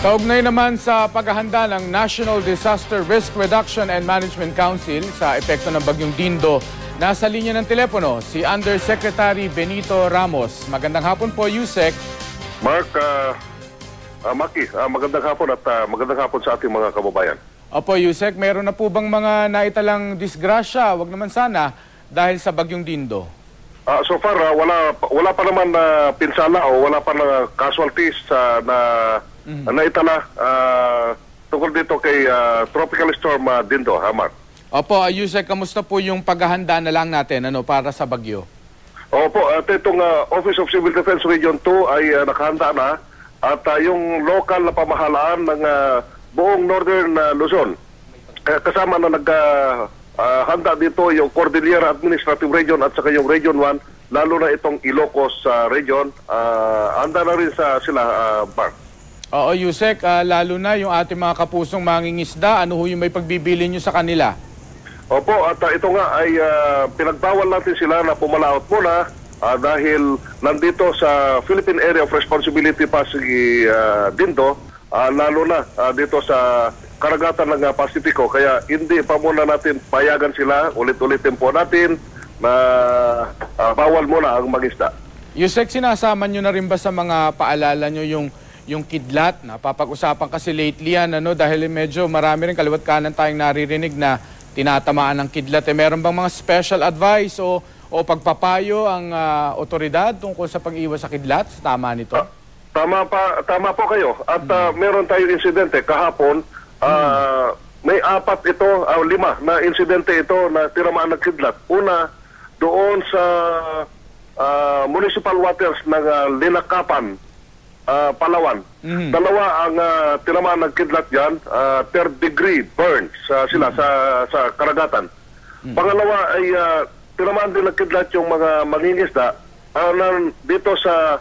Kaugnay naman sa paghahanda ng National Disaster Risk Reduction and Management Council sa epekto ng Bagyong Dindo, nasa linya ng telepono si Undersecretary Benito Ramos. Magandang hapon po, Yusek. Mark, Maki, magandang hapon at magandang hapon sa ating mga kababayan. Opo, Yusek, meron na po bang mga naitalang disgrasya? Wag naman sana dahil sa Bagyong Dindo. So far, wala pa naman na pinsala o wala pa na casualties na naitala tungkol dito kay Tropical Storm Dindo, Mark. Opo, Yusek, kamusta po yung paghahanda na lang natin para sa bagyo? Opo, at itong Office of Civil Defense Region 2 ay nakahanda na at yung local na pamahalaan ng buong Northern Luzon. Kasama na handa dito yung Cordillera Administrative Region at saka yung Region 1, lalo na itong Ilocos Region. Handa na rin sila, Mark. Oo, Yusek, lalo na yung ating mga kapusong mangingisda, ano ho yung may pagbibili nyo sa kanila? Opo, at ito nga ay pinagbawal natin sila na pumalaot muna dahil nandito sa Philippine Area of Responsibility Pasig Dindo, lalo na dito sa karagatan ng Pasipiko. Kaya hindi pa muna natin payagan sila, ulit-ulitin po natin na bawal muna ang mangisda. Yusek, sinasama nyo na rin ba sa mga paalala nyo yung kidlat? Napapag-usapan kasi lately yan, dahil medyo marami rin kaliwat kanan tayong naririnig na tinatamaan ng kidlat. Meron bang mga special advice o pagpapayo ang otoridad tungkol sa pag-iwas sa kidlat? Tama nito? Tama po kayo. At meron tayong insidente kahapon. May 5 na insidente ito na tinamaan ng kidlat. Una, doon sa municipal waters ng Linakapan, Palawan. Dalawa ang tinamaan ng kidlat dyan, 3rd degree burns sila sa karagatan. Pangalawa ay tinamaan din ng kidlat yung mga mangingisda dito sa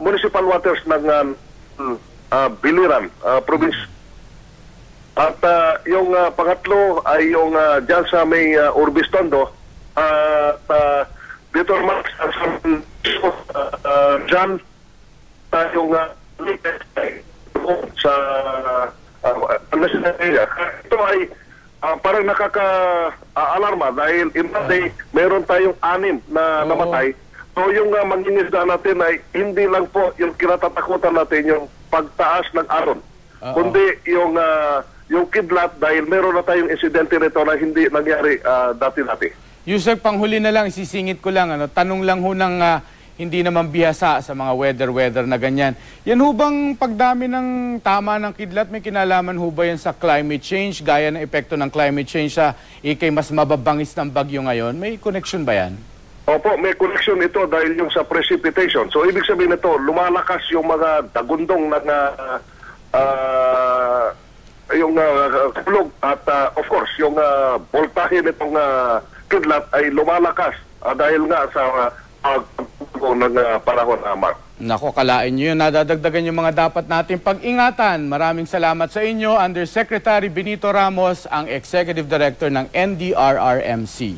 municipal waters ng Biliran, province. At yung pangatlo ay yung dyan sa may Urbistondo, dito naman dyan yung sa national area. Ito ay parang nakaka-alarma dahil in that day, meron tayong 6 na namatay. So yung mangingisda natin ay hindi lang po yung kinatatakutan natin yung pagtaas ng alon, kundi yung kidlat dahil meron na tayong insidente nito na hindi nangyari dati-dati. Yusek, panghuli na lang, isisingit ko lang, tanong lang ho ng hindi naman bihasa sa mga weather na ganyan. Yan ho bang pagdami ng tama ng kidlat, may kinalaman ho ba yan sa climate change, gaya ng epekto ng climate change sa ikay mas mababangis ng bagyo ngayon? May connection ba yan? Opo, may connection ito dahil yung sa precipitation. So ibig sabihin ito, lumalakas yung mga dagundong ng yung kulog at of course yung voltahe nitong kidlat ay lumalakas dahil nga sa ng panahon, Mark. Nako, kalain nyo yun. Nadadagdagan yung mga dapat natin pag-ingatan. Maraming salamat sa inyo, Undersecretary Benito Ramos, ang Executive Director ng NDRRMC.